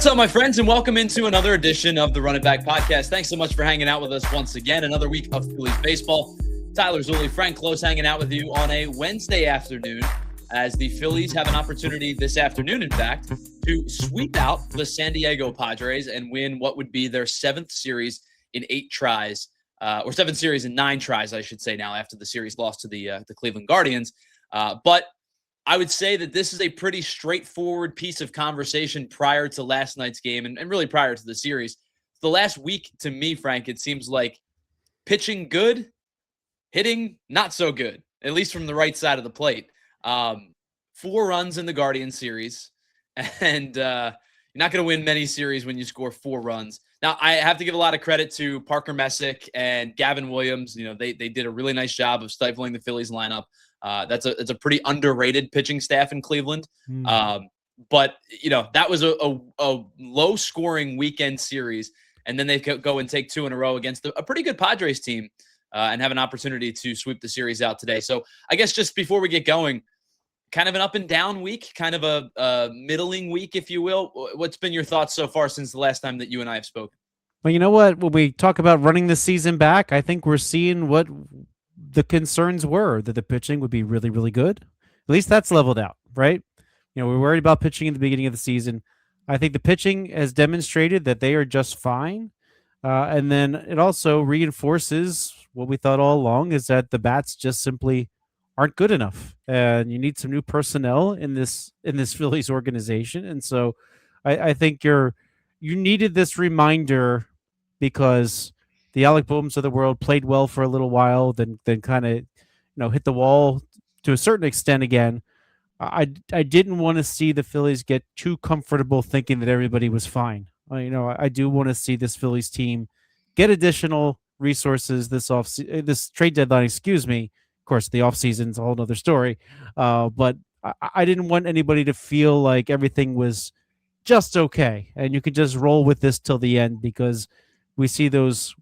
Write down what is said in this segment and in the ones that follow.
What's up, my friends, and welcome into another edition of the Run It Back podcast. Thanks so much for hanging out with us once again. Another week of Phillies baseball. Tyler Zulli, Frank Klose hanging out with you on a Wednesday afternoon as the Phillies have an opportunity this afternoon, in fact, to sweep out the San Diego Padres and win what would be their seventh series in 8 tries, or seventh series in 9 tries, I should say now, after the series lost to the Cleveland Guardians. But I would say that this is a pretty straightforward piece of conversation prior to last night's game and really prior to the series. The last week, to me, Frank, it seems like pitching good, hitting not so good, at least from the right side of the plate. 4 runs in the Guardian series, and you're not going to win many series when you score 4 runs. Now, I have to give a lot of credit to Parker Messick and Gavin Williams. You know, they did a really nice job of stifling the Phillies lineup. That's a pretty underrated pitching staff in Cleveland. But, you know, that was a low-scoring weekend series, and then they go and take 2 in a row against a pretty good Padres team and have an opportunity to sweep the series out today. So I guess just before we get going, kind of an up-and-down week, kind of a middling week, if you will. What's been your thoughts so far since the last time that you and I have spoken? Well, you know what? When we talk about running the season back, I think we're seeing what the concerns were, that the pitching would be really, really good. At least that's leveled out, right? You know, we're worried about pitching in the beginning of the season. I think the pitching has demonstrated that they are just fine. And then it also reinforces what we thought all along, is that the bats just simply aren't good enough. And you need some new personnel in this Phillies organization. And so I think you needed this reminder, because the Alec Boehms of the world played well for a little while, then kind of, hit the wall to a certain extent again. I didn't want to see the Phillies get too comfortable thinking that everybody was fine. I do want to see this Phillies team get additional resources this trade deadline. Excuse me. Of course, the offseason's a whole other story. But I didn't want anybody to feel like everything was just okay and you could just roll with this till the end, because we see those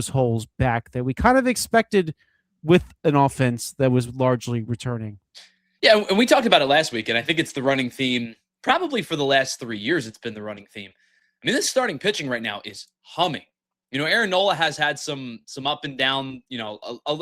holes back that we kind of expected with an offense that was largely returning. Yeah, and we talked about it last week, and I think it's the running theme. Probably for the last 3 years, it's been the running theme. I mean, this starting pitching right now is humming. You know, Aaron Nola has had some up and down,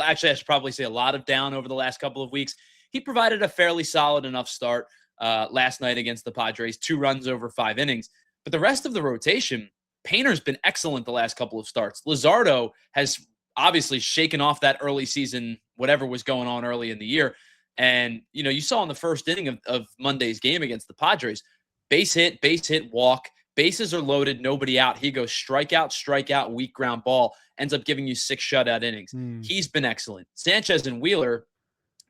actually I should probably say a lot of down over the last couple of weeks. He provided a fairly solid enough start last night against the Padres, 2 runs over 5 innings. But the rest of the rotation, Painter's been excellent the last couple of starts. Luzardo has obviously shaken off that early season, whatever was going on early in the year. And, you saw in the first inning of Monday's game against the Padres, base hit, walk, bases are loaded, nobody out. He goes strikeout, weak ground ball, ends up giving you 6 shutout innings. He's been excellent. Sanchez and Wheeler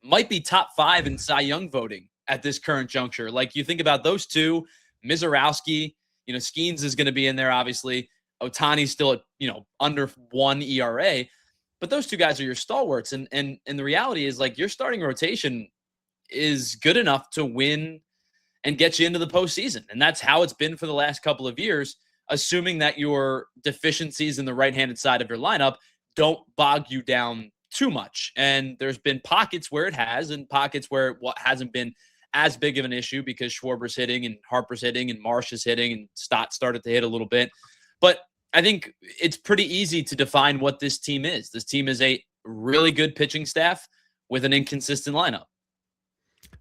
might be top 5 in Cy Young voting at this current juncture. Like, you think about those two, Mizorowski, Skeens is going to be in there, obviously. Ohtani's still at, under 1 ERA. But those two guys are your stalwarts. And the reality is, like, your starting rotation is good enough to win and get you into the postseason. And that's how it's been for the last couple of years, assuming that your deficiencies in the right-handed side of your lineup don't bog you down too much. And there's been pockets where it has and pockets where what hasn't been as big of an issue, because Schwarber's hitting and Harper's hitting and Marsh is hitting and Stott started to hit a little bit. But I think it's pretty easy to define what this team is. This team is a really good pitching staff with an inconsistent lineup.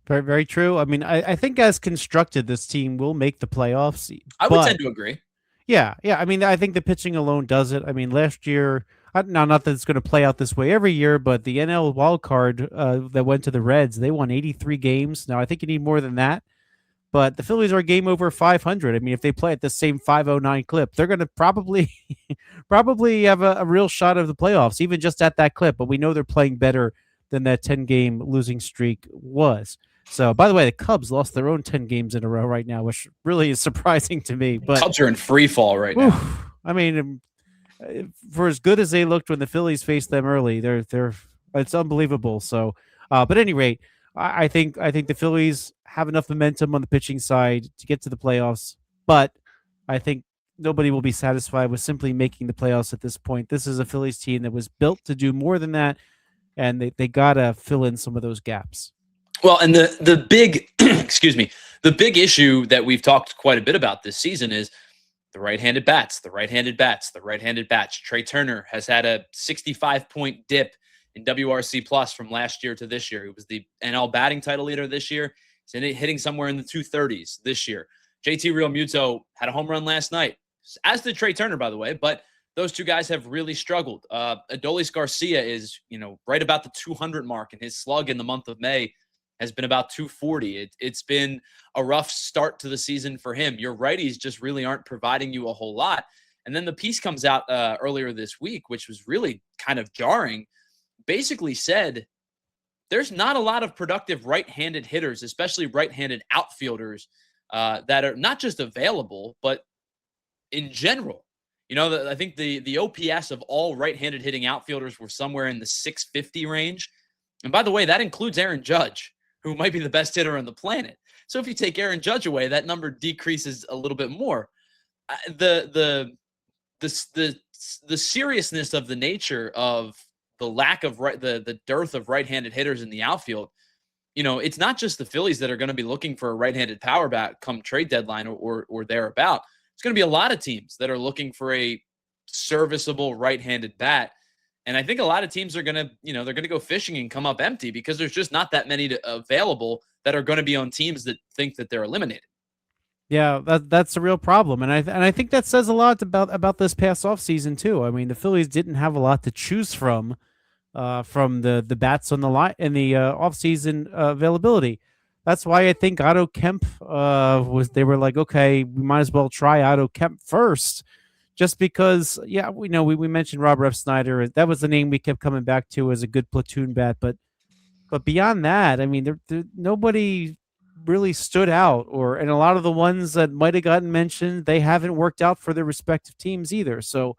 Very, very true. I mean, I think as constructed, this team will make the playoffs. I would tend to agree. Yeah. I mean, I think the pitching alone does it. I mean, last year, now not that it's going to play out this way every year, but the NL wild card that went to the Reds, they won 83 games. Now, I think you need more than that. But the Phillies are game over 500. I mean, if they play at the same 509 clip, they're going to probably have a real shot of the playoffs, even just at that clip. But we know they're playing better than that 10-game losing streak was. So, by the way, the Cubs lost their own 10 games in a row right now, which really is surprising to me. But Cubs are in free fall right now. I mean, for as good as they looked when the Phillies faced them early, it's unbelievable. So, but at any rate, I think the Phillies have enough momentum on the pitching side to get to the playoffs, but I think nobody will be satisfied with simply making the playoffs at this point. This is a Phillies team that was built to do more than that, and they got to fill in some of those gaps. Well, and the big excuse me, the big issue that we've talked quite a bit about this season is the right-handed bats, the right-handed bats, the right-handed bats. Trey Turner has had a 65-point dip in WRC plus from last year to this year. He was the NL batting title leader this year. He's hitting somewhere in the 230s this year. JT Realmuto had a home run last night, as did Trey Turner, by the way, but those two guys have really struggled. Adolis Garcia is, right about the 200 mark, and his slug in the month of May has been about 240. It's been a rough start to the season for him. Your righties just really aren't providing you a whole lot. And then the piece comes out earlier this week, which was really kind of jarring, basically said there's not a lot of productive right-handed hitters, especially right-handed outfielders, that are not just available, but in general. I think the OPS of all right-handed hitting outfielders were somewhere in the 650 range. And by the way, that includes Aaron Judge, who might be the best hitter on the planet. So if you take Aaron Judge away, that number decreases a little bit more. The seriousness of the nature of the lack of the dearth of right-handed hitters in the outfield, it's not just the Phillies that are going to be looking for a right-handed power bat come trade deadline or thereabout. It's going to be a lot of teams that are looking for a serviceable right-handed bat. And I think a lot of teams are going to, they're going to go fishing and come up empty because there's just not that many available that are going to be on teams that think that they're eliminated. Yeah, that's a real problem, and I think that says a lot about this past offseason too. I mean, the Phillies didn't have a lot to choose from the bats on the line in the offseason availability. That's why I think Otto Kemp they were like, okay, we might as well try Otto Kemp first. Just because, we mentioned Robert F. Snyder. That was the name we kept coming back to as a good platoon bat. But beyond that, I mean, nobody really stood out. And a lot of the ones that might have gotten mentioned, they haven't worked out for their respective teams either. So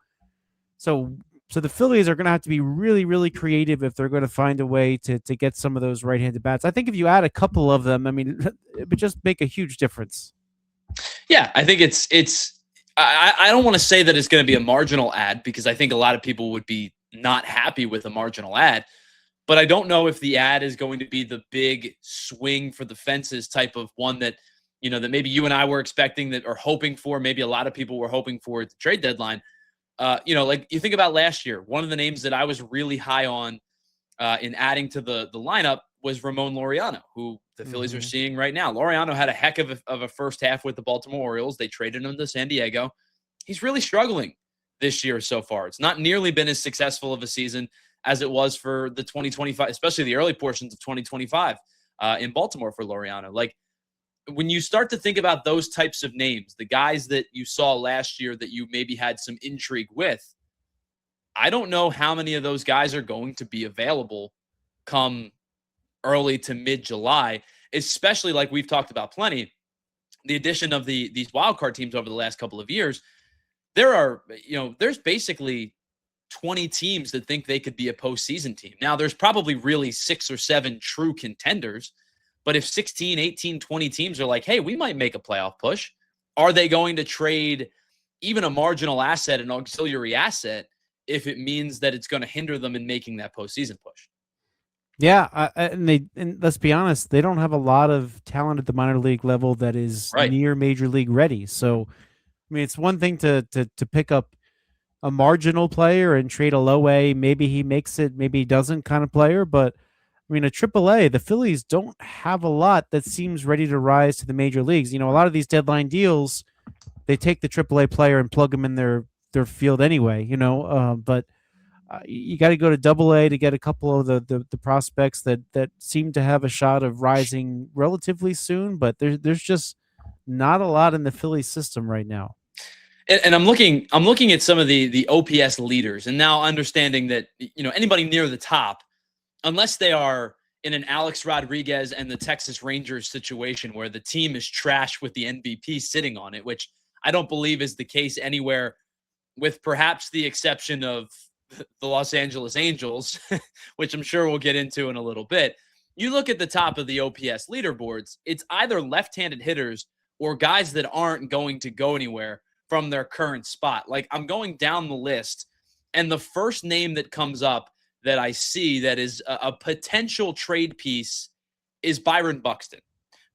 the Phillies are going to have to be really, really creative if they're going to find a way to get some of those right-handed bats. I think if you add a couple of them, I mean, it would just make a huge difference. Yeah, I think it's. I don't want to say that it's going to be a marginal ad because I think a lot of people would be not happy with a marginal ad, but I don't know if the ad is going to be the big swing for the fences type of one that, that maybe you and I were expecting that or hoping for. Maybe a lot of people were hoping for at the trade deadline. Like you think about last year, one of the names that I was really high on in adding to the lineup was Ramon Laureano, who the Phillies are seeing right now. Laureano had a heck of a first half with the Baltimore Orioles. They traded him to San Diego. He's really struggling this year so far. It's not nearly been as successful of a season as it was for the 2025, especially the early portions of 2025 in Baltimore for Laureano. Like when you start to think about those types of names, the guys that you saw last year that you maybe had some intrigue with, I don't know how many of those guys are going to be available come early to mid-July, especially like we've talked about plenty, the addition of these wildcard teams over the last couple of years. There's basically 20 teams that think they could be a postseason team. Now, there's probably really 6 or 7 true contenders, but if 16, 18, 20 teams are like, hey, we might make a playoff push, are they going to trade even a marginal asset, an auxiliary asset, if it means that it's going to hinder them in making that postseason push? Yeah, and let's be honest, they don't have a lot of talent at the minor league level that is near major league ready. So, I mean, it's one thing to pick up a marginal player and trade a low A. Maybe he makes it, maybe he doesn't kind of player. But, I mean, a AAA, the Phillies don't have a lot that seems ready to rise to the major leagues. A lot of these deadline deals, they take the AAA player and plug them in their field anyway, but you got to go to Double-A to get a couple of the prospects that seem to have a shot of rising relatively soon, but there's just not a lot in the Phillies system right now. And I'm looking at some of the OPS leaders, and now understanding that anybody near the top, unless they are in an Alex Rodriguez and the Texas Rangers situation where the team is trash with the MVP sitting on it, which I don't believe is the case anywhere, with perhaps the exception of the Los Angeles Angels, which I'm sure we'll get into in a little bit. You look at the top of the OPS leaderboards, it's either left-handed hitters or guys that aren't going to go anywhere from their current spot. Like I'm going down the list, and the first name that comes up that I see that is a potential trade piece is Byron Buxton,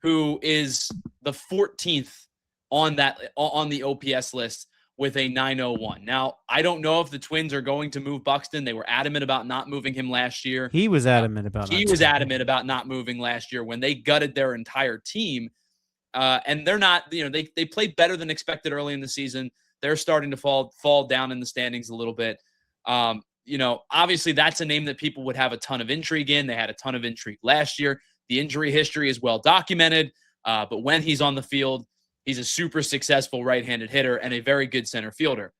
who is the 14th on the OPS list with a 901. Now, I don't know if the Twins are going to move Buxton. They were adamant about not moving him last year. He was adamant about not moving last year when they gutted their entire team. And they're not, they played better than expected early in the season. They're starting to fall down in the standings a little bit. Obviously that's a name that people would have a ton of intrigue in. They had a ton of intrigue last year. The injury history is well documented. But when he's on the field, he's a super successful right-handed hitter and a very good center fielder.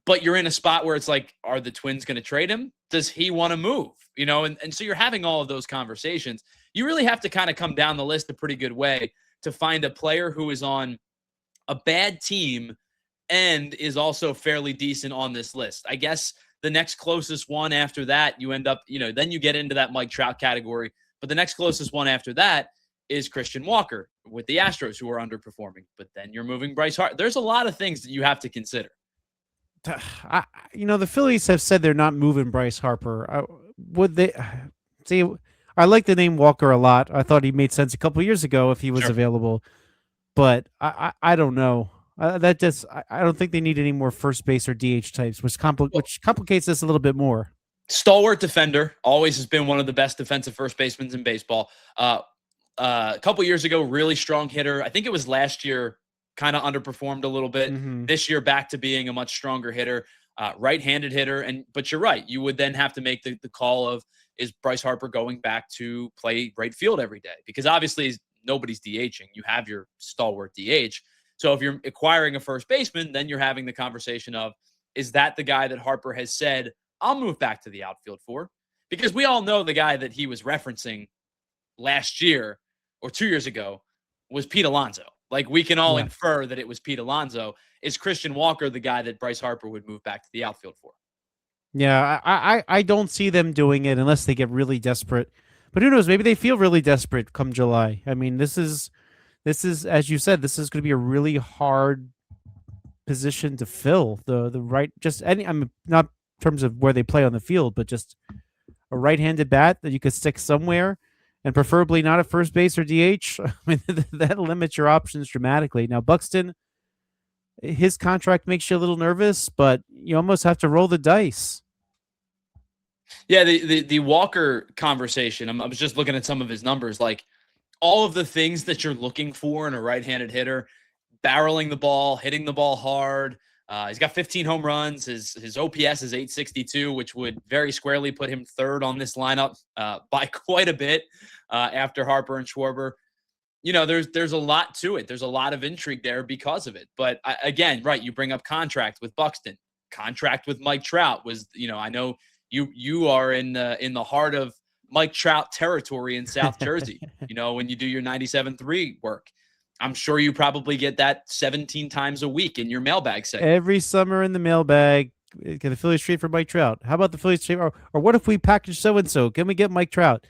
But you're in a spot where it's like, are the Twins going to trade him? Does he want to move? And so you're having all of those conversations. You really have to kind of come down the list a pretty good way to find a player who is on a bad team and is also fairly decent on this list. I guess the next closest one after that, you end up, then you get into that Mike Trout category. But the next closest one after that is Christian Walker with the Astros, who are underperforming. But then you're moving Bryce Harper. There's a lot of things that you have to consider. The Phillies have said they're not moving Bryce Harper. Would they? See, I like the name Walker a lot. I thought he made sense a couple of years ago if he was available. But I don't know. I don't think they need any more first base or DH types, which complicates this a little bit more. Stalwart defender, always has been one of the best defensive first basemen in baseball. A couple years ago, really strong hitter. I think it was last year, kind of underperformed a little bit. Mm-hmm. This year, back to being a much stronger hitter, right-handed hitter. But you're right. You would then have to make the call of, is Bryce Harper going back to play right field every day? Because obviously nobody's DHing. You have your stalwart DH. So if you're acquiring a first baseman, then you're having the conversation of, is that the guy that Harper has said, I'll move back to the outfield for? Because we all know the guy that he was referencing last year or 2 years ago was Pete Alonso. Like, we can all infer that it was Pete Alonso. Is Christian Walker the guy that Bryce Harper would move back to the outfield for? Yeah, I don't see them doing it unless they get really desperate. But who knows? Maybe they feel really desperate come July. I mean, this is as you said, this is going to be a really hard position to fill. The right, I'm not in terms of where they play on the field, but just a right-handed bat that you could stick somewhere, and preferably not at first base or DH. I mean, that limits your options dramatically. Now, Buxton, his contract makes you a little nervous, but you almost have to roll the dice. Yeah, the Walker conversation, I was just looking at some of his numbers, like all of the things that you're looking for in a right-handed hitter, barreling the ball, hitting the ball hard. He's got 15 home runs. His OPS is 862, which would very squarely put him third on this lineup by quite a bit after Harper and Schwarber. There's a lot to it. There's a lot of intrigue there because of it. But again, right, you bring up contract with Buxton. Contract with Mike Trout was, I know you are in the heart of Mike Trout territory in South Jersey, when you do your 97.3 work. I'm sure you probably get that 17 times a week in your mailbag segment. Every summer in the mailbag, get a Phillies trade for Mike Trout. How about the Phillies trade? Or what if we package so-and-so? Can we get Mike Trout?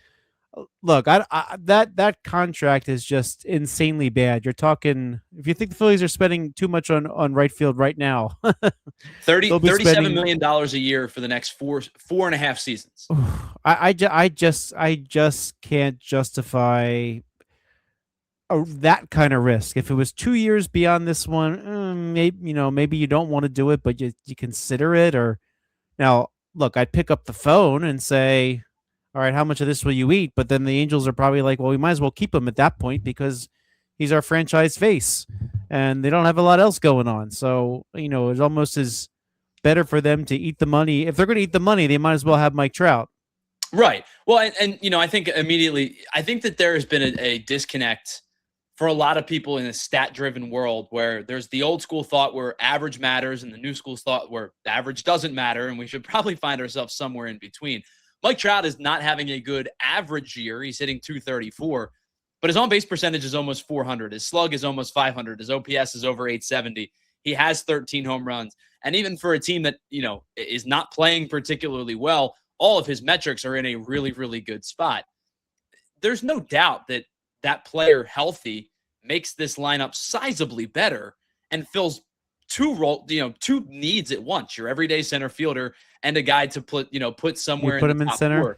Look, that contract is just insanely bad. You're talking, if you think the Phillies are spending too much on right field right now, $37 million a year for the next four and a half seasons. I just can't justify that kind of risk. If it was 2 years beyond this one, maybe you don't want to do it, but you consider it. Or now, look, I'd pick up the phone and say, all right, how much of this will you eat? But then the Angels are probably like, well, we might as well keep him at that point because he's our franchise face and they don't have a lot else going on. So, it almost is better for them to eat the money. If they're going to eat the money, they might as well have Mike Trout. Right. Well, and I think that there has been a disconnect for a lot of people in a stat-driven world where there's the old school thought where average matters and the new school thought where average doesn't matter, and we should probably find ourselves somewhere in between. Mike Trout is not having a good average year. He's hitting 234, but his on-base percentage is almost 400. His slug is almost 500. His OPS is over 870. He has 13 home runs. And even for a team that, is not playing particularly well, all of his metrics are in a really, really good spot. There's no doubt that player healthy makes this lineup sizably better and fills two needs at once. Your everyday center fielder and a guy to put somewhere in center.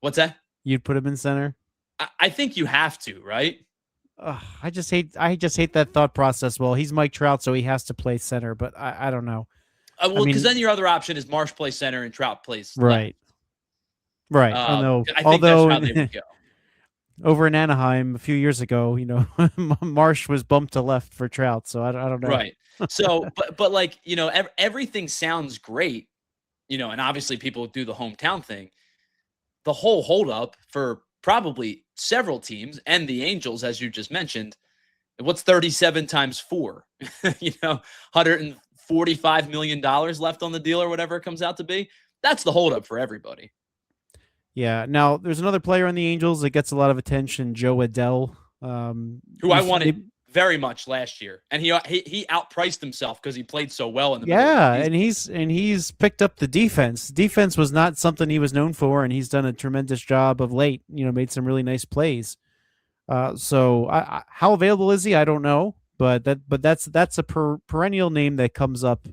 What's that? You'd put him in center? I think you have to, right? I just hate that thought process. Well, he's Mike Trout, so he has to play center, but I don't know. I Well, because mean, then your other option is Marsh plays center and Trout plays left. right, right. I think that's Although how they would go. over in Anaheim a few years ago, Marsh was bumped to left for Trout, so I don't know. Right. So, but like, everything sounds great, and obviously people do the hometown thing. The whole holdup for probably several teams and the Angels, as you just mentioned, what's 37 times 4? $145 million left on the deal or whatever it comes out to be. That's the holdup for everybody. Yeah. Now, there's another player on the Angels that gets a lot of attention, Joe Adell, Who I wanted very much last year, and he outpriced himself because he played so well in the middle of the season. and he's picked up the defense. Defense was not something he was known for, and he's done a tremendous job of late. Made some really nice plays. So how available is he? I don't know, but that's a perennial name that comes up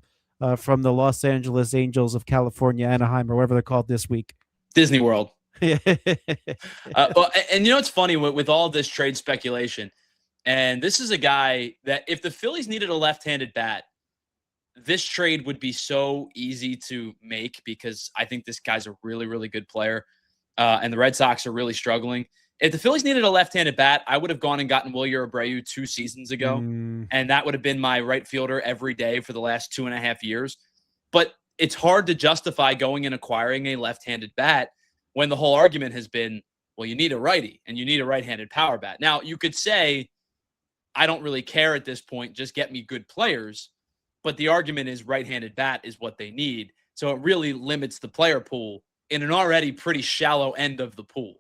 from the Los Angeles Angels of California, Anaheim, or whatever they're called this week. Disney World. And it's funny with all this trade speculation, and this is a guy that if the Phillies needed a left-handed bat, this trade would be so easy to make because I think this guy's a really, really good player, and the Red Sox are really struggling. If the Phillies needed a left-handed bat, I would have gone and gotten Wilyer Abreu 2 seasons ago, and that would have been my right fielder every day for the last 2.5 years. But it's hard to justify going and acquiring a left-handed bat when the whole argument has been, well, you need a righty and you need a right-handed power bat. Now, you could say, I don't really care at this point, just get me good players. But the argument is right-handed bat is what they need. So it really limits the player pool in an already pretty shallow end of the pool.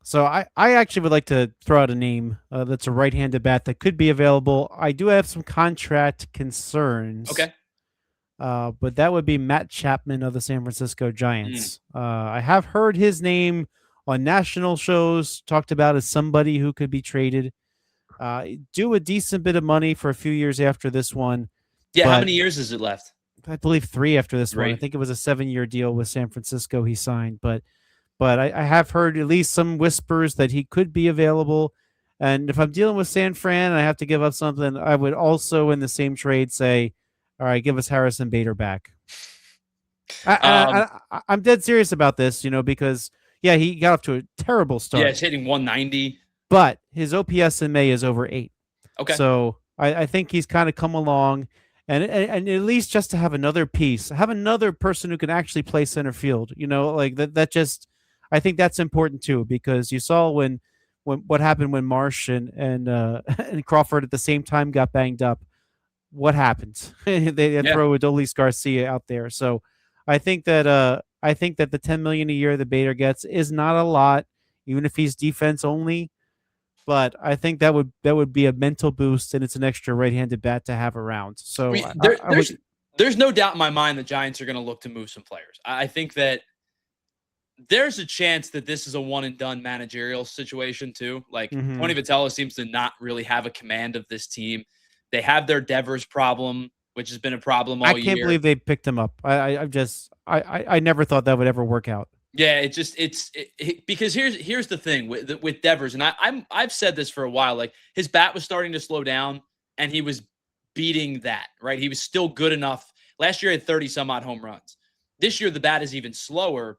So I actually would like to throw out a name that's a right-handed bat that could be available. I do have some contract concerns. Okay. But that would be Matt Chapman of the San Francisco Giants. I have heard his name on national shows talked about as somebody who could be traded. Do a decent bit of money for a few years after this one. Yeah, how many years is it left? I believe 3 after this one. I Right. think it was a 7-year deal with San Francisco he signed, but I have heard at least some whispers that he could be available. And if I'm dealing with San Fran and I have to give up something, I would also in the same trade say, all right, give us Harrison Bader back. I'm dead serious about this, because, yeah, he got off to a terrible start. Yeah, it's hitting 190. But his OPS in May is over 8. Okay. So I think he's kind of come along. And at least just to have another piece, have another person who can actually play center field, like that just, I think that's important too, because you saw when what happened when Marsh and Crawford at the same time got banged up. What happened? They throw Adolis Garcia out there. So I think that the $10 million a year that Bader gets is not a lot, even if he's defense only. But I think that would be a mental boost, and it's an extra right-handed bat to have around. So there's no doubt in my mind the Giants are going to look to move some players. I think that there's a chance that this is a one-and-done managerial situation too. Like Tony Vitello seems to not really have a command of this team. They have their Devers problem, which has been a problem all year. I can't believe they picked him up. I never thought that would ever work out. Yeah, because here's the thing with Devers, and I've said this for a while. Like his bat was starting to slow down, and he was beating that. Right, he was still good enough. Last year he had 30 some odd home runs. This year the bat is even slower,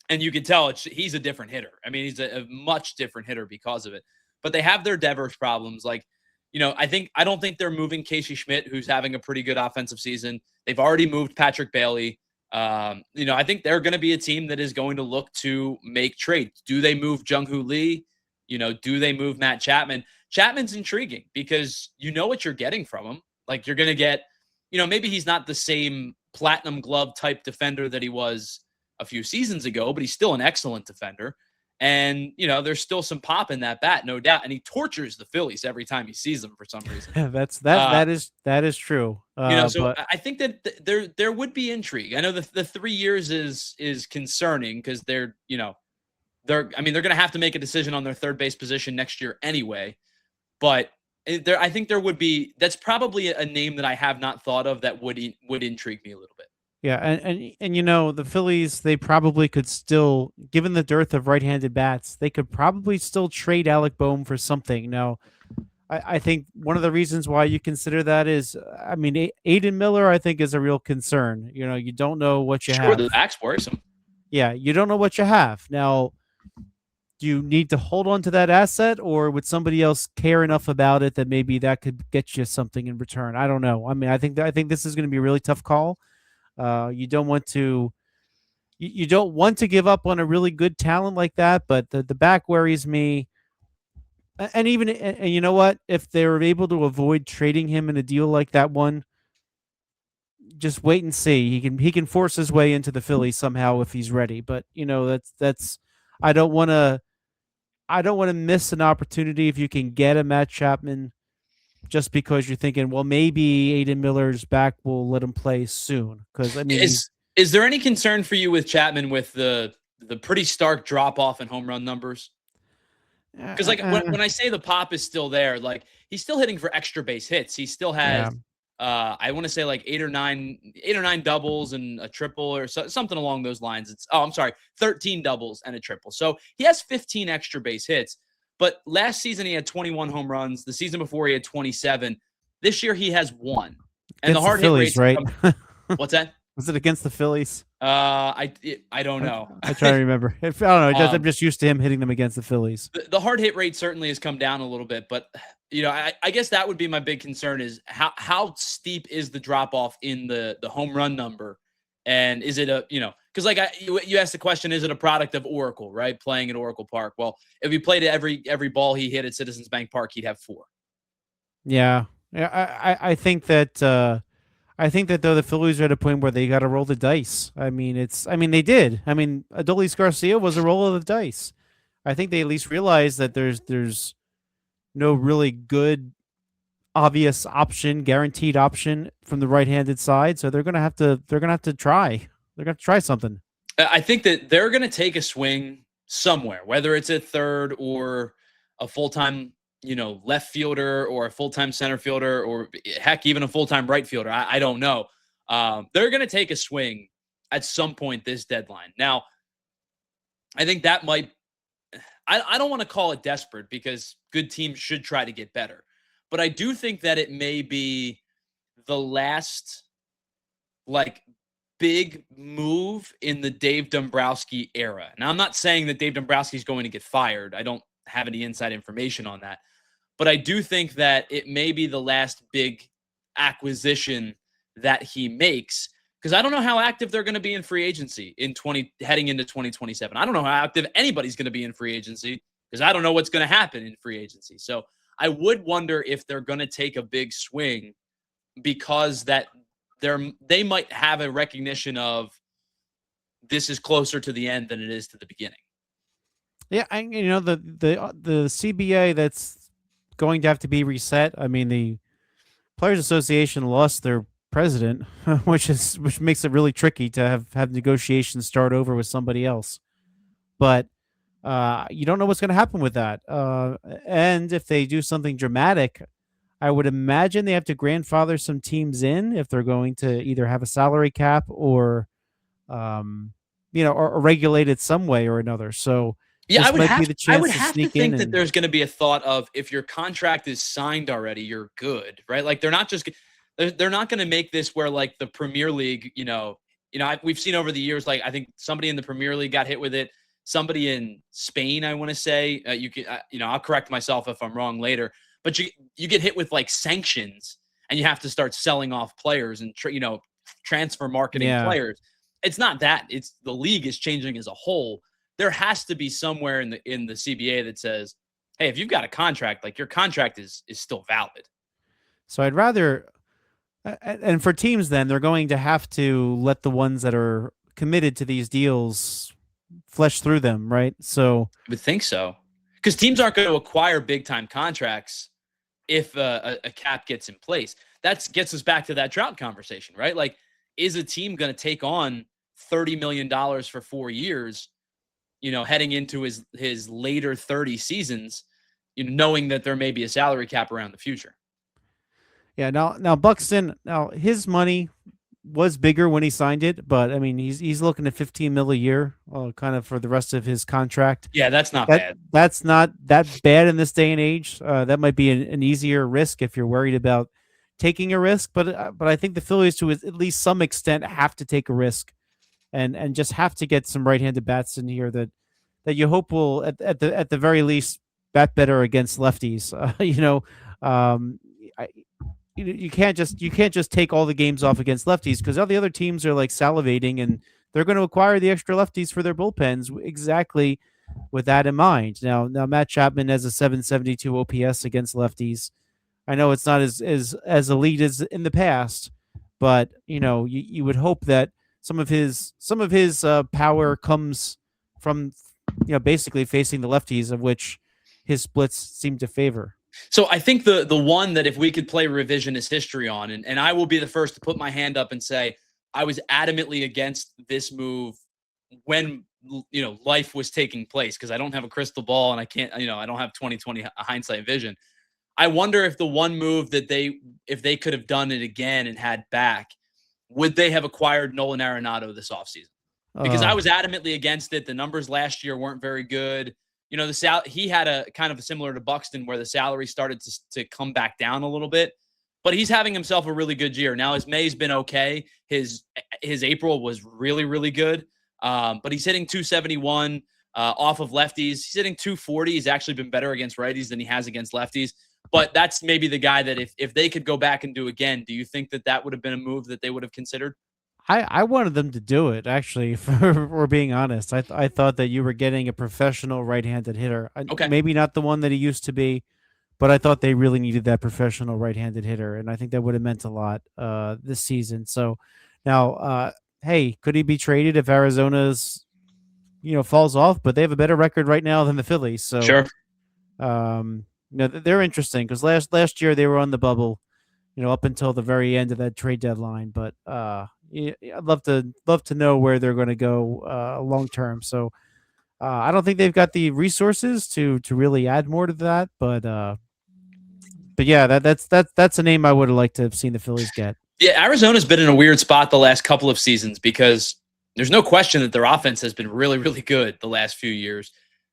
and you can tell he's a different hitter. I mean, he's a much different hitter because of it. But they have their Devers problems. Like, I don't think they're moving Casey Schmidt, who's having a pretty good offensive season. They've already moved Patrick Bailey. I think they're going to be a team that is going to look to make trades. Do they move Jung-Hoo Lee? Do they move Matt Chapman? Chapman's intriguing because you know what you're getting from him. Like you're going to get, maybe he's not the same platinum glove type defender that he was a few seasons ago, but he's still an excellent defender. And, there's still some pop in that bat, no doubt. And he tortures the Phillies every time he sees them for some reason. That is true. So I think that there would be intrigue. I know the 3 years is concerning because they're going to have to make a decision on their third base position next year anyway. But I think there would be, that's probably a name that I have not thought of that would intrigue me a little bit. Yeah, and the Phillies, they probably could still, given the dearth of right-handed bats, they could probably still trade Alec Boehm for something. Now, I think one of the reasons why you consider that is, I mean, Aiden Miller, I think, is a real concern. You don't know what you Sure, the have. back's worrisome. Yeah, you don't know what you have. Now, do you need to hold on to that asset, or would somebody else care enough about it that maybe that could get you something in return? I don't know. I mean, I think this is going to be a really tough call. You don't want to you don't want to give up on a really good talent like that, but the back worries me. And even and you know what? If they're able to avoid trading him in a deal like that one, just wait and see. He can force his way into the Phillies somehow if he's ready. But that's I don't want to I don't want to miss an opportunity if you can get a Matt Chapman just because you're thinking, well, maybe Aiden Miller's back will let him play soon. Because I mean, Is there any concern for you with Chapman with the pretty stark drop off in home run numbers? Because like when I say the pop is still there, like he's still hitting for extra base hits. He still yeah, has I want to say like eight or nine doubles and a triple or something along those lines. I'm sorry, 13 doubles and a triple. So he has 15 extra base hits. But last season he had 21 home runs. The season before he had 27. This year he has one. And the against the hard hit Phillies, rates have right? come. What's that? Was it against the Phillies? I don't I, know. I try to remember. I don't know. I'm um, just used to him hitting them against the Phillies. the hard hit rate certainly has come down a little bit, but I guess that would be my big concern is how steep is the drop off in the home run number, and is it because like you asked the question, is it a product of Oracle, right? Playing at Oracle Park. Well, if he played every ball he hit at Citizens Bank Park, he'd have four. Yeah, yeah. I think that though the Phillies are at a point where they got to roll the dice. I mean, they did. I mean, Adolis Garcia was a roll of the dice. I think they at least realize that there's no really good obvious option, guaranteed option from the right-handed side. So they're gonna have to try. They're gonna have to try something. I think that they're going to take a swing somewhere, whether it's a third or a full time, left fielder or a full time center fielder or heck, even a full time right fielder. I don't know. They're going to take a swing at some point this deadline. Now, I think that might, I don't want to call it desperate because good teams should try to get better. But I do think that it may be the last like big move in the Dave Dombrowski era. Now, I'm not saying that Dave Dombrowski is going to get fired. I don't have any inside information on that. But I do think that it may be the last big acquisition that he makes because I don't know how active they're going to be in free agency heading into 2027. I don't know how active anybody's going to be in free agency because I don't know what's going to happen in free agency. So I would wonder if they're going to take a big swing because they might have a recognition of this is closer to the end than it is to the beginning. Yeah, the CBA that's going to have to be reset. I mean, the Players Association lost their president, which makes it really tricky to have negotiations start over with somebody else. But you don't know what's going to happen with that. And if they do something dramatic, I would imagine they have to grandfather some teams in if they're going to either have a salary cap um, or regulate it some way or another. So Yeah, this might be the I chance would to have to sneak in think that and there's going to be a thought of if your contract is signed already, you're good, right? Like they're not going to make this where like the Premier League, we've seen over the years, like I think somebody in the Premier League got hit with it. Somebody in Spain, I want to say, I'll correct myself if I'm wrong later, but you get hit with like sanctions and you have to start selling off players and transfer marketing yeah. players. It's not that. It's the league is changing as a whole. There has to be somewhere in the CBA that says, hey, if you've got a contract, like your contract is still valid. So I'd rather, and for teams, then they're going to have to let the ones that are committed to these deals flesh through them, right? So I would think so. Because teams aren't going to acquire big time contracts if a cap gets in place. That gets us back to that Trout conversation, right? Like, is a team going to take on $30 million for 4 years, heading into his later 30 seasons, knowing that there may be a salary cap around the future? yeah, now Buxton, now his money, was bigger when he signed it, but I mean, he's looking at 15 mil a year, kind of for the rest of his contract. Yeah, that's not That bad. that's not that bad in this day and age. That might be an easier risk if you're worried about taking a risk, but I think the Phillies, to at least some extent, have to take a risk and just have to get some right-handed bats in here that you hope will at the very least bat better against lefties. Um, I, you can't just take all the games off against lefties because all the other teams are like salivating and they're going to acquire the extra lefties for their bullpens exactly with that in mind. Now Matt Chapman has a 772 OPS against lefties. I know it's not as elite as in the past, but you would hope that some of his power comes from basically facing the lefties, of which his splits seem to favor. So I think the one that if we could play revisionist history on, and I will be the first to put my hand up and say I was adamantly against this move when life was taking place, because I don't have a crystal ball and I can't, I don't have 2020 hindsight vision. I wonder if the one move that if they could have done it again and had back, would they have acquired Nolan Arenado this offseason? Because I was adamantly against it. The numbers last year weren't very good. He had a kind of similar to Buxton where the salary started to come back down a little bit, but he's having himself a really good year. Now his May's been okay. His April was really, really good. But he's hitting 271 off of lefties. He's hitting 240. He's actually been better against righties than he has against lefties. But that's maybe the guy that if they could go back and do again, do you think that would have been a move that they would have considered? I wanted them to do it, actually, for being honest. I thought that you were getting a professional right-handed hitter. Okay. Maybe not the one that he used to be, but I thought they really needed that professional right-handed hitter, and I think that would have meant a lot this season. So now, hey, could he be traded if Arizona's falls off? But they have a better record right now than the Phillies. So Sure. They're interesting because last year they were on the bubble, up until the very end of that trade deadline. But I'd love to know where they're going to go long term. So I don't think they've got the resources to really add more to that. But yeah, that's a name I would have liked to have seen the Phillies get. Yeah, Arizona's been in a weird spot the last couple of seasons because there's no question that their offense has been really, really good the last few years.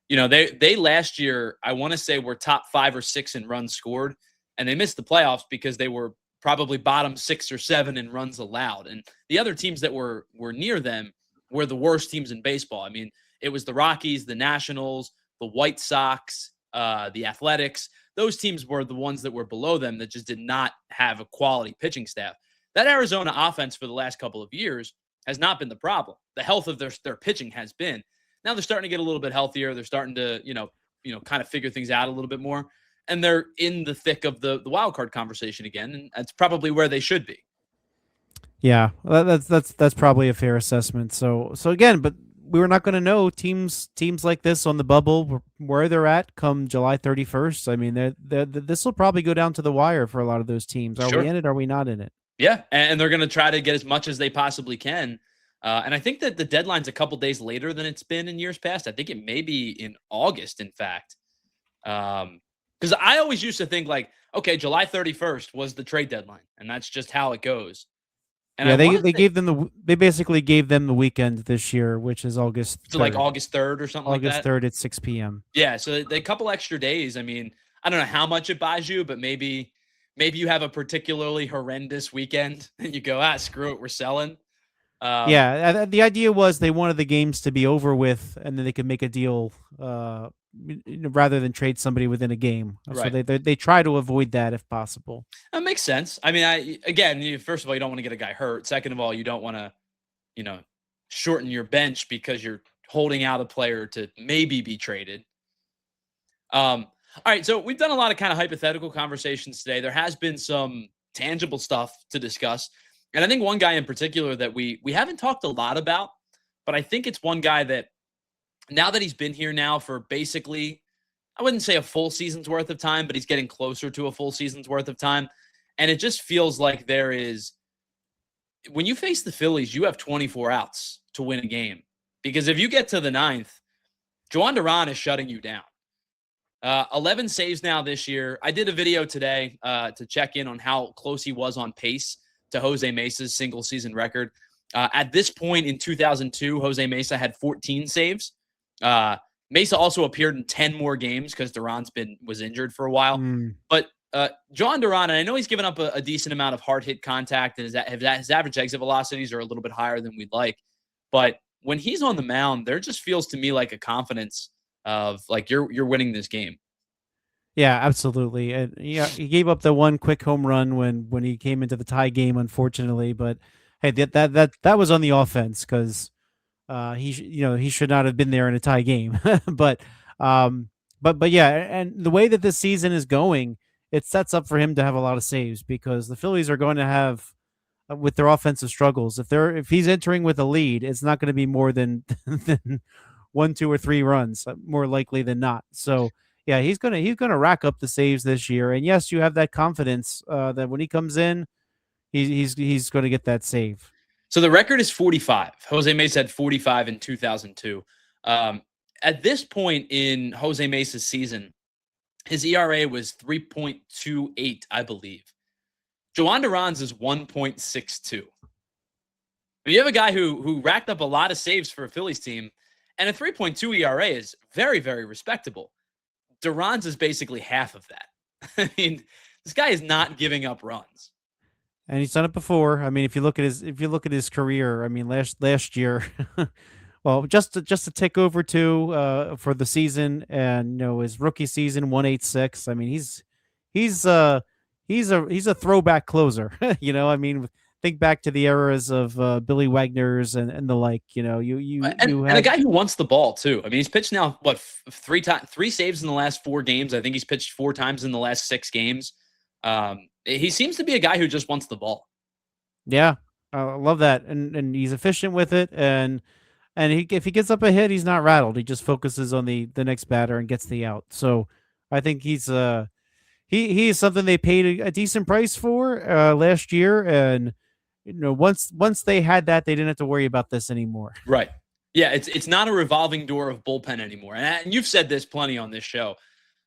They last year, I want to say, were top 5 or 6 in runs scored, and they missed the playoffs because they were probably bottom 6 or 7 in runs allowed. And the other teams that were near them were the worst teams in baseball. I mean, it was the Rockies, the Nationals, the White Sox, the Athletics. Those teams were the ones that were below them that just did not have a quality pitching staff. That Arizona offense for the last couple of years has not been the problem. The health of their pitching has been. Now they're starting to get a little bit healthier. They're starting to, kind of figure things out a little bit more. And they're in the thick of the wild card conversation again. And that's probably where they should be. Yeah, that's probably a fair assessment. So again, but we were not going to know teams like this on the bubble where they're at come July 31st. I mean, this will probably go down to the wire for a lot of those teams. Are we in it? Are we not in it? Yeah, and they're going to try to get as much as they possibly can. And I think that the deadline's a couple days later than it's been in years past. I think it may be in August, in fact. Because I always used to think like, okay, July 31st was the trade deadline, and that's just how it goes. And yeah, they basically gave them the weekend this year, which is August 3rd. So like August 3rd or something like that? August 3rd at 6 p.m. Yeah, so a couple extra days. I mean, I don't know how much it buys you, but maybe you have a particularly horrendous weekend and you go, screw it, we're selling. Yeah, the idea was they wanted the games to be over with, and then they could make a deal rather than trade somebody within a game. Right. So they try to avoid that if possible. That makes sense. I mean, first of all, you don't want to get a guy hurt. Second of all, you don't want to, shorten your bench because you're holding out a player to maybe be traded. All right, so we've done a lot of kind of hypothetical conversations today. There has been some tangible stuff to discuss. And I think one guy in particular that we haven't talked a lot about, but I think it's one guy that now that he's been here now for basically, I wouldn't say a full season's worth of time, but he's getting closer to a full season's worth of time. And it just feels like when you face the Phillies, you have 24 outs to win a game. Because if you get to the 9th, Jhoan Duran is shutting you down. 11 saves now this year. I did a video today to check in on how close he was on pace to Jose Mesa's single season record. At this point in 2002, Jose Mesa had 14 saves. Mesa also appeared in 10 more games because Duran's was injured for a while. But Jhoan Duran, and I know he's given up a decent amount of hard hit contact, and his average exit velocities are a little bit higher than we'd like. But when he's on the mound, there just feels to me like a confidence of like you're winning this game. Yeah, absolutely. And yeah, he gave up the one quick home run when he came into the tie game, unfortunately. But hey, that was on the offense because he should not have been there in a tie game. but but yeah, and the way that this season is going, it sets up for him to have a lot of saves because the Phillies are going to have with their offensive struggles. If he's entering with a lead, it's not going to be more than than 1, 2, or 3 runs, more likely than not. So yeah, he's gonna rack up the saves this year. And yes, you have that confidence that when he comes in, he's going to get that save. So the record is 45. Jose Mesa had 45 in 2002. At this point in Jose Mesa's season, his ERA was 3.28, I believe. Jhoan Duran's is 1.62. You have a guy who racked up a lot of saves for a Phillies team, and a 3.2 ERA is very, very respectable. Duran's is basically half of that. I mean, this guy is not giving up runs. And he's done it before. I mean, if you look at his career, I mean, last year, well, just to tick over for the season, and his rookie season 186. I mean, he's a throwback closer. I mean, think back to the eras of Billy Wagner's and the like. And a guy who wants the ball too. I mean, he's pitched now what 3 saves in the last 4 games. I think he's pitched 4 times in the last 6 games. He seems to be a guy who just wants the ball. Yeah, I love that, and he's efficient with it, and if he gets up a hit, he's not rattled. He just focuses on the next batter and gets the out. So I think he's he is something they paid a decent price for last year, and once they had that, they didn't have to worry about this anymore. Right. Yeah, it's not a revolving door of bullpen anymore, and you've said this plenty on this show.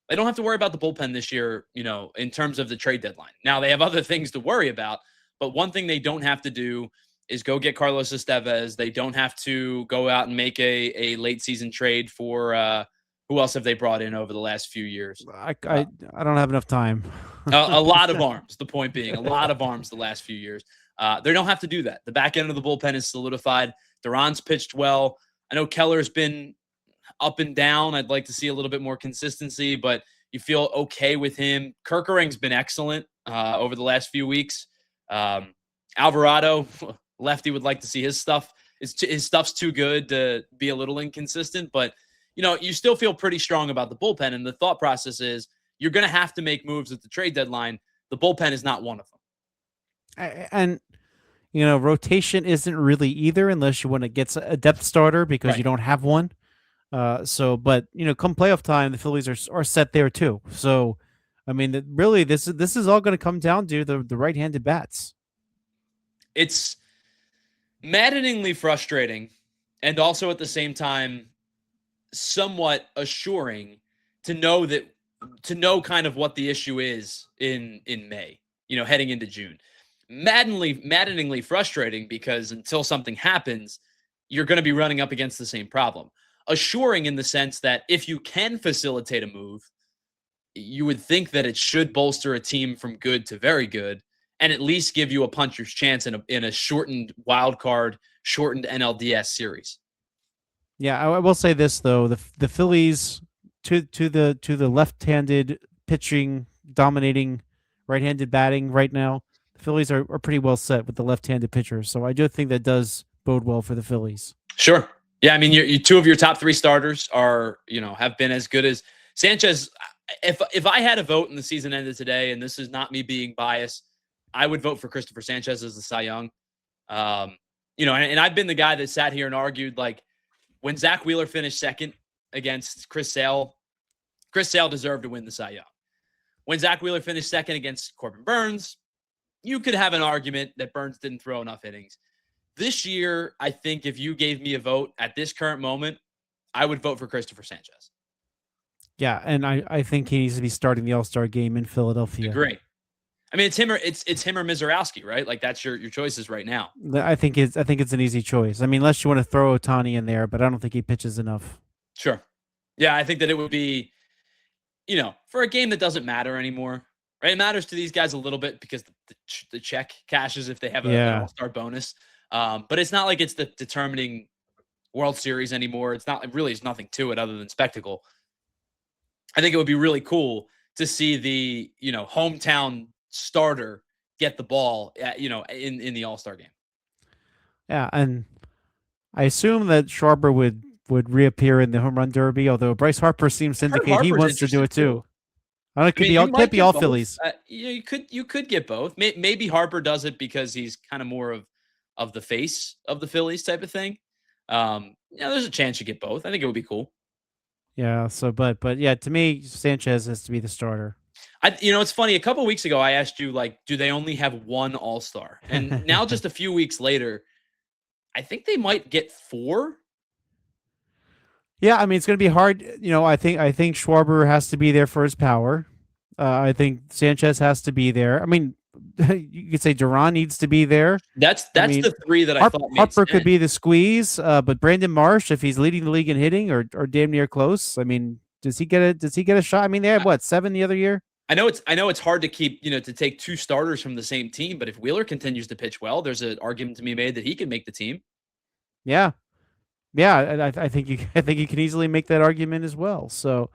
They don't have to worry about the bullpen this year, in terms of the trade deadline. Now, they have other things to worry about, but one thing they don't have to do is go get Carlos Estevez. They don't have to go out and make a late season trade for who else have they brought in over the last few years? I don't have enough time. A lot of arms, the point being, a lot of arms the last few years. They don't have to do that. The back end of the bullpen is solidified. Duran's pitched well. I know Keller's been up and down. I'd like to see a little bit more consistency, but you feel okay with him. Kerkering's been excellent over the last few weeks. Alvarado, lefty, would like to see his stuff. His stuff's too good to be a little inconsistent, but you still feel pretty strong about the bullpen. And the thought process is you're going to have to make moves at the trade deadline. The bullpen is not one of them. And rotation isn't really either, unless you want to get a depth starter because you don't have one. But come playoff time, the Phillies are set there too. So, I mean, really, this is all going to come down to the right-handed bats. It's maddeningly frustrating, and also at the same time, somewhat assuring to know kind of what the issue is in May. Heading into June. Maddeningly frustrating because until something happens, you're going to be running up against the same problem. Assuring in the sense that if you can facilitate a move, you would think that it should bolster a team from good to very good and at least give you a puncher's chance in a shortened wild card, shortened NLDS series. Yeah, I will say this though: the Phillies to the left-handed pitching dominating right-handed batting right now, the Phillies are pretty well set with the left-handed pitchers. So I do think that does bode well for the Phillies. Sure. Yeah, I mean, you 2 of your top 3 starters are, have been as good as Sanchez. If I had a vote and the season ended today, and this is not me being biased, I would vote for Cristopher Sanchez as the Cy Young. And I've been the guy that sat here and argued, like, when Zack Wheeler finished second against Chris Sale deserved to win the Cy Young. When Zack Wheeler finished second against Corbin Burns, you could have an argument that Burns didn't throw enough innings. This year, I think if you gave me a vote at this current moment, I would vote for Cristopher Sanchez. Yeah, and I think he needs to be starting the All-Star game in Philadelphia. Great. I mean, it's him or Mizorowski, right? Like that's your choices right now. I think it's an easy choice. I mean, unless you want to throw Ohtani in there, but I don't think he pitches enough. Sure. Yeah, I think that it would be, for a game that doesn't matter anymore, right? It matters to these guys a little bit because the check cashes if they have an all-star bonus. But it's not like it's the determining World Series anymore. It's nothing to it other than spectacle. I think it would be really cool to see the, hometown starter get the ball in the All-Star game. Yeah, and I assume that Schwarber would reappear in the home run derby, although Bryce Harper seems to indicate he wants to do it too. I don't know, it can't be all Phillies. You could get both. Maybe Harper does it because he's kind of more of the face of the Phillies type of thing. There's a chance you get both. I think it would be cool. Yeah. So, but yeah, to me, Sanchez has to be the starter. It's funny. A couple of weeks ago, I asked you, do they only have one All-Star? And now, just a few weeks later, I think they might get 4. Yeah, I mean, it's going to be hard. I think Schwarber has to be there for his power. I think Sanchez has to be there. I mean, you could say Duran needs to be there. That's the 3 that I thought made Harper sense. could be the squeeze, but Brandon Marsh, if he's leading the league in hitting or damn near close, I mean, does he get a shot? I mean, they had 7 the other year. I know it's hard to keep, to take 2 starters from the same team, but if Wheeler continues to pitch well, there's an argument to be made that he can make the team. Yeah. Yeah, I think you can easily make that argument as well. So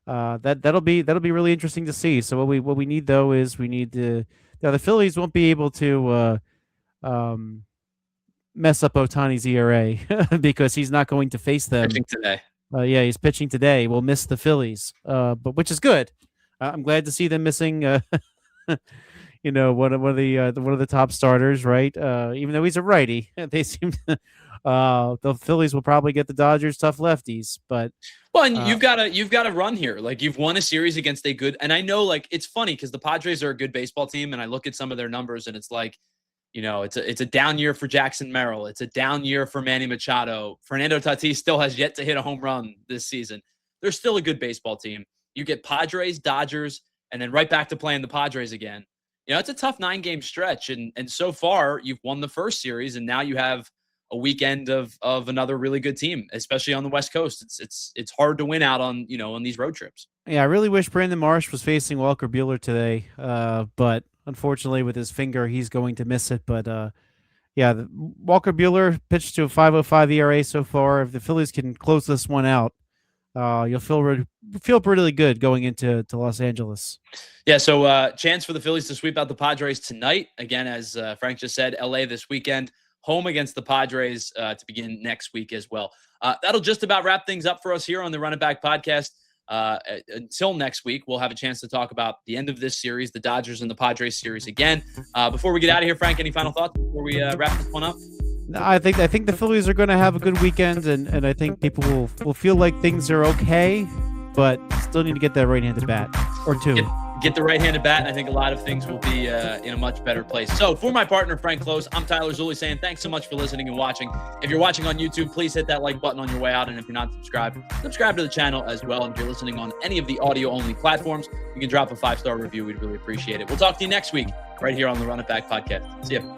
that'll be really interesting to see. So what we need though is the Phillies won't be able to mess up Ohtani's ERA because he's not going to face them pitching today. He's pitching today. We'll miss the Phillies, but which is good. I'm glad to see them missing. One of the top starters, right? Even though he's a righty, they seem to. The Phillies will probably get the Dodgers tough lefties, but and you've got to run here. Like you've won a series against a good, and I know it's funny because the Padres are a good baseball team, and I look at some of their numbers, and it's like, it's a down year for Jackson Merrill, it's a down year for Manny Machado. Fernando Tatis still has yet to hit a home run this season. They're still a good baseball team. You get Padres, Dodgers, and then right back to playing the Padres again. It's a tough 9-game stretch, and so far you've won the first series, and now you have a weekend of another really good team, especially on the West Coast. It's hard to win out on these road trips. Yeah, I really wish Brandon Marsh was facing Walker Buehler today, but unfortunately with his finger, he's going to miss it. But Walker Buehler pitched to a 5.05 ERA so far. If the Phillies can close this one out, you'll feel really good going into Los Angeles. Yeah, so chance for the Phillies to sweep out the Padres tonight. Again, as Frank just said, LA this weekend. Home against the Padres to begin next week as well. That'll just about wrap things up for us here on the Run It Back podcast. Until next week, we'll have a chance to talk about the end of this series, the Dodgers and the Padres series again. Before we get out of here, Frank, any final thoughts before we wrap this one up? I think the Phillies are going to have a good weekend, and I think people will feel like things are okay, but still need to get that right-handed bat or 2. Get the right-handed bat, and I think a lot of things will be in a much better place. So for my partner, Frank Klose, I'm Tyler Zulli saying thanks so much for listening and watching. If you're watching on YouTube, please hit that like button on your way out. And if you're not subscribed, subscribe to the channel as well. And if you're listening on any of the audio-only platforms, you can drop a 5-star review. We'd really appreciate it. We'll talk to you next week right here on the Run It Back podcast. See ya.